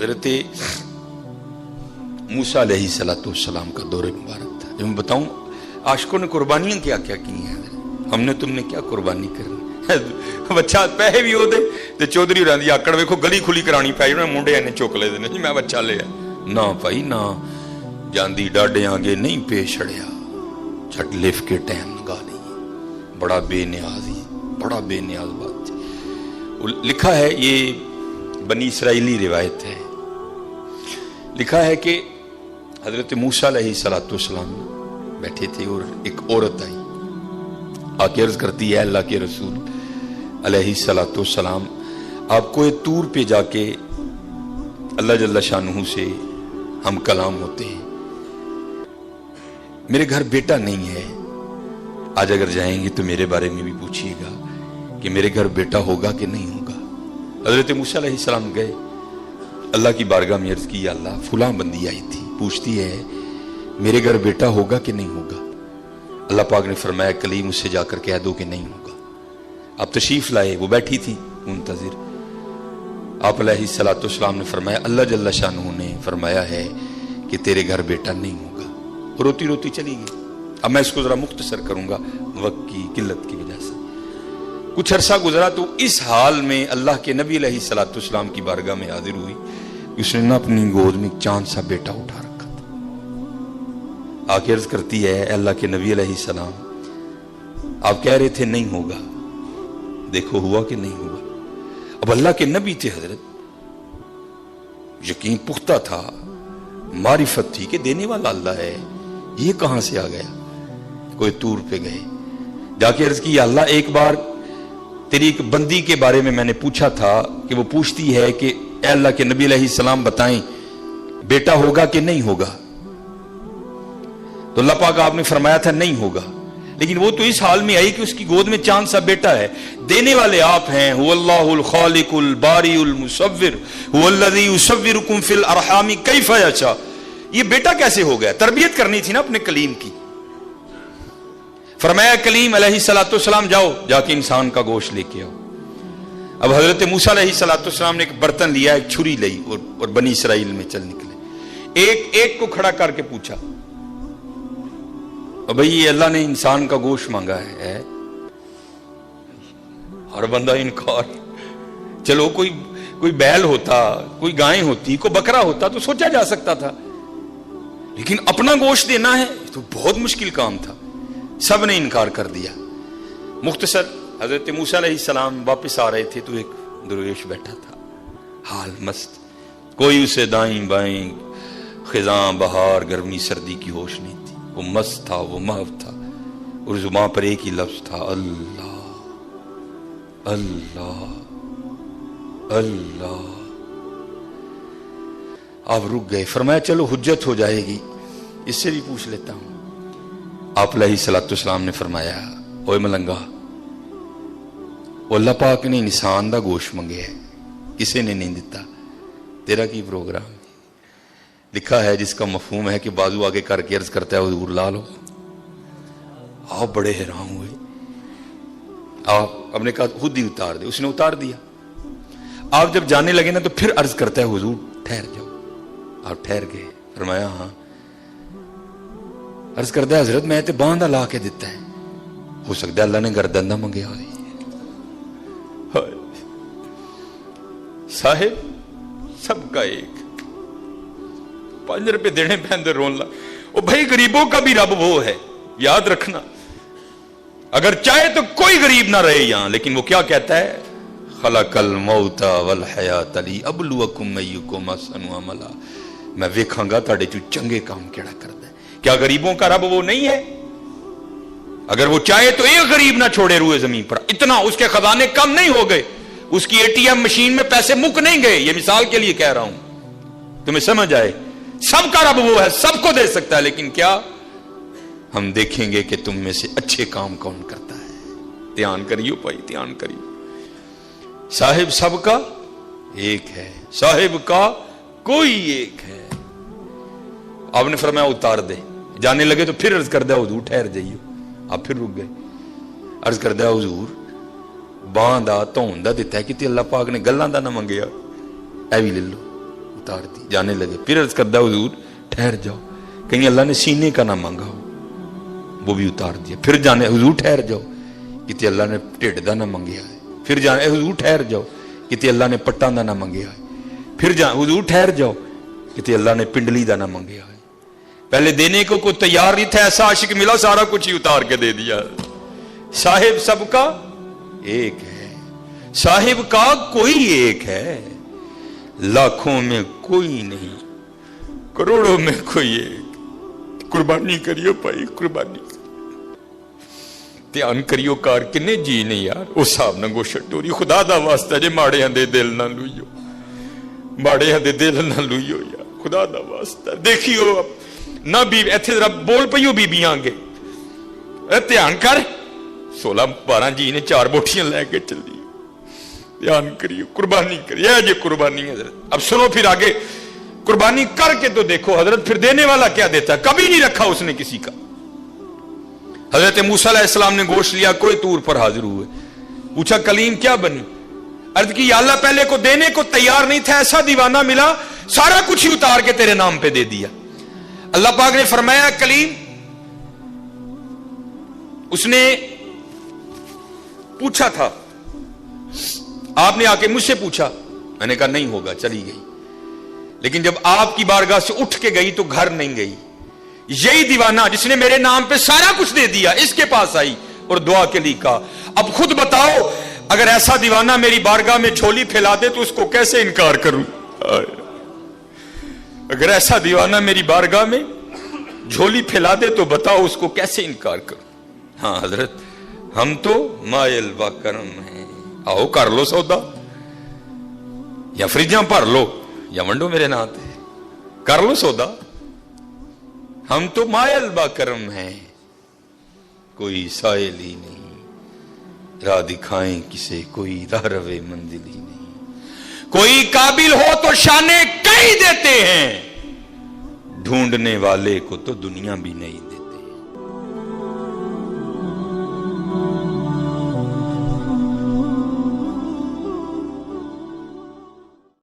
हजरत मूसा अलैहिस्सलाम का दौर मुबारक था। जो मैं बताऊं आशिकों ने कुर्बानियां क्या क्या की हैं, हमने तुमने क्या कुर्बानी करनी। बच्चा पैसे भी होते ते चौधरी होरां दी आकड़ वेखो गली खुली करानी पई उन्हें मुंडे ने चुक ले देने जी मैं बच्चा लिया ना भाई ना जांदी डाडे आगे नहीं पेश छड़िया छट लिफ के टाइम लगा नहीं। बड़ा बेनियाज ही बड़ा बेनियाज बात। लिखा है ये बनी इसराइली रिवायत है, लिखा है कि हजरत मूसा अलैहिस्सलाम बैठे थे और एक औरत आई आके अर्ज करती है अल्लाह के रसूल अलैहिस्सलाम आपको ये तूर पे जाके अल्लाह जल्ला शानहू से हम कलाम होते हैं, मेरे घर बेटा नहीं है, आज अगर जाएंगे तो मेरे बारे में भी पूछिएगा कि मेरे घर बेटा होगा कि नहीं होगा। हजरत मूसा अलैहिस्सलाम गए अल्लाह की बारगाह में अर्ज की अल्लाह फुलां बंदी आई थी पूछती है मेरे घर बेटा होगा कि नहीं होगा। अल्लाह पाक ने फरमाया कलीम उससे जाकर कह दो कि नहीं होगा। आप तशरीफ लाए, वो बैठी थी मुंतजिर। आप अलैहिस्सलाम ने फरमाया अल्लाह जल्ला शानहू ने फरमाया है कि तेरे घर बेटा नहीं होगा। रोती रोती चली गई। अब मैं इसको जरा मुख्तसर करूंगा वक्त की किल्लत की वजह से। कुछ अरसा गुजरा तो इस हाल में अल्लाह के नबी अलैहिस्सलाम की बारगाह में हाजिर हुई। उसने ना अपनी गोद में चांद सा बेटा उठा रखा था। आके अर्ज करती है अल्लाह के नबी अलैहिस्सलाम आप कह रहे थे नहीं होगा, देखो हुआ कि नहीं हुआ। अब अल्लाह के नबी थे हजरत, यकीन पुख्ता था, मारिफत थी कि देने वाला अल्लाह है, ये कहां से आ गया। कोई तूर पे गए, जाके अर्ज की अल्लाह एक बार तेरी एक बंदी के बारे में मैंने पूछा था कि वो पूछती है कि अल्लाह के नबी अलैहिस्सलाम बताएं बेटा होगा कि नहीं होगा। तो अल्लाह पाक आपने फरमाया था नहीं होगा, लेकिन वो तो इस हाल में आई कि उसकी गोद में चांद सा बेटा है। देने वाले आप हैं, हुवल्लाहुल खालिकुल बारिउल मुसव्विर हुवल्लज़ी युसव्विरुकुम फिल अरहामी कैफ़ यशा। ये बेटा कैसे हो गया? तरबियत करनी थी ना अपने कलीम की। फरमाया कलीम अलैहिस्सलाम जाओ जाके इंसान का गोश्त लेके आओ। अब हजरत मूसा अलैहिस्सलाम ने एक बर्तन लिया, एक छुरी ली और बनी इसराइल में चल निकले। एक एक को खड़ा करके पूछा और भाई ये अल्लाह ने इंसान का गोश्त मांगा है। हर बंदा इनकार। चलो कोई बैल होता, कोई गाय होती, कोई बकरा होता तो सोचा जा सकता था, लेकिन अपना गोश्त देना है तो बहुत मुश्किल काम था। सब ने इनकार कर दिया। मुख्तसर हजरत मूसा अलैहिस्सलाम वापस आ रहे थे तो एक दरवेश बैठा था, हाल मस्त, कोई उसे दाईं बाईं खिजां बहार गर्मी सर्दी की होश नहीं थी। वो मस्त था, वो महव था और जुबान पर एक ही लफ्ज था अल्लाह अल्लाह अल्लाह। आप रुक गए। फरमाया चलो हुज्जत हो जाएगी, इससे भी पूछ लेता हूं। आप अलैहिस्सलाम ने फरमाया ओए मलंगा, अल्लाह पाक ने इंसान दा गोश्त मंगे है, किसी ने नहीं दिता, तेरा की प्रोग्राम। लिखा है जिसका मफहूम है कि बाजू आगे करके अर्ज करता है हुजूर ला लो। आप बड़े हैरान हुए। आप अपने कहा खुद ही उतार दे, उसने उतार दिया। आप जब जाने लगे ना तो फिर अर्ज करता है हुजूर ठहर जाओ। आप ठहर गए। फरमाया हाँ। अर्ज करता है हजरत मैं तो बांधा ला के दिता है, हो सकता है अल्लाह ने गर्दन दा मंगया हो। साहिब सबका एक, 5 रुपए देने पैंदे रोन ला। ओ भाई गरीबों का भी रब वो है, याद रखना। अगर चाहे तो कोई गरीब ना रहे यहां, लेकिन वो क्या कहता है खलकल मौता वल हयात लिअब्लुवकुम अय्युकुम अहसनु अमला। मैं वेखांगा तुहाडे चों चंगे काम केड़ा करदा है। क्या गरीबों का रब वो नहीं है? अगर वो चाहे तो एक गरीब ना छोड़े रूए जमीन पर। इतना उसके खजाने कम नहीं हो गए, उसकी एटीएम मशीन में पैसे मुक नहीं गए। ये मिसाल के लिए कह रहा हूं, तुम्हें समझ आए। सबका रब वो है, सबको दे सकता है, लेकिन क्या हम देखेंगे कि तुम में से अच्छे काम कौन करता है। ध्यान करियो भाई, ध्यान करियो। साहिब सबका एक है, साहिब का कोई एक है। आपने फरमाया उतार दे। जाने लगे तो फिर अर्ज कर दिया हुजूर ठहर जाइयो। आप फिर रुक गए। अर्ज कर दिया हुजूर बांह दा धौन दा दिता है कि अल्लाह पाक ने गल्लां दा ना मंगया, ऐ भी ले लो। उतार दी। जाने लगे, फिर अर्ज करदा हुजूर ठहर जाओ, कहीं अल्लाह ने सीने का ना मांगा हो, वो भी उतार दिया। फिर जाने हुजूर ठहर जाओ, किते अल्लाह ने ढिड दा ना मंगया है। फिर जाने हुजूर ठहर जाओ, किते अल्लाह ने पट्टां दा ना मंगया है। फिर हुजूर ठहर जाओ, किते अल्लाह ने पिंडली दा ना मंगया है। पहले देने को कोई तैयार नहीं था, ऐसा आशिक मिला सारा कुछ ही उतार के दे दिया। साहिब सबका एक है, साहिब का कोई एक है, लाखों में कोई नहीं, करोड़ों में कोई एक। कुर्बानी करियो भाई, कुर्बानी ध्यान करियो कार किन्ने जी ने यार उस हिसाब न गोशत टोरी। खुदा दा वास्ता जे माड़ियां दे दिल ना लुइयो, माड़ियां दे दिल ना लुइयो यार, खुदा दा वास्ता। देखियो ना बीबी इत्थे जरा बोल पईयो बीबियां आगे, ध्यान कर 16-12 जी ने 4 बोटियां लैके चली। ध्यान करियो, कुर्बानी करिए, ये कुर्बानी है। अब सुनो फिर आगे, कुर्बानी करके तो देखो हजरत फिर देने वाला क्या देता है। कभी नहीं रखा उसने किसी का। हजरत मूसा अलैहिस्सलाम ने गोश्त लिया, कोई तूर पर हाजिर हुए, पूछा कलीम क्या बनी? अर्ज की या अल्लाह पहले को देने को तैयार नहीं था, ऐसा दीवाना मिला सारा कुछ ही उतार के तेरे नाम पे दे दिया। अल्लाह पाक ने फरमाया कलीम, उसने पूछा था, आपने आके मुझसे पूछा, मैंने कहा नहीं होगा, चली गई। लेकिन जब आपकी बारगाह से उठ के गई तो घर नहीं गई। यही दीवाना जिसने मेरे नाम पे सारा कुछ दे दिया, इसके पास आई और दुआ के लिए कहा। अब खुद बताओ, अगर ऐसा दीवाना मेरी बारगाह में झोली फैला दे तो उसको कैसे इनकार करूं? अगर ऐसा दीवाना मेरी बारगाह में झोली फैला दे तो बताओ उसको कैसे इनकार करूं? हाँ हजरत, हम तो मायल व करम हैं, आओ कर लो सौदा, या फ्रिजां भर लो या वंडो मेरे नाम पे, कर लो सौदा। हम तो मायल बा करम हैं, कोई साइल ही नहीं, राह दिखाएं किसे कोई राह रवे मंजिल ही नहीं। कोई काबिल हो तो शाने कई देते हैं, ढूंढने वाले को तो दुनिया भी नहीं देते।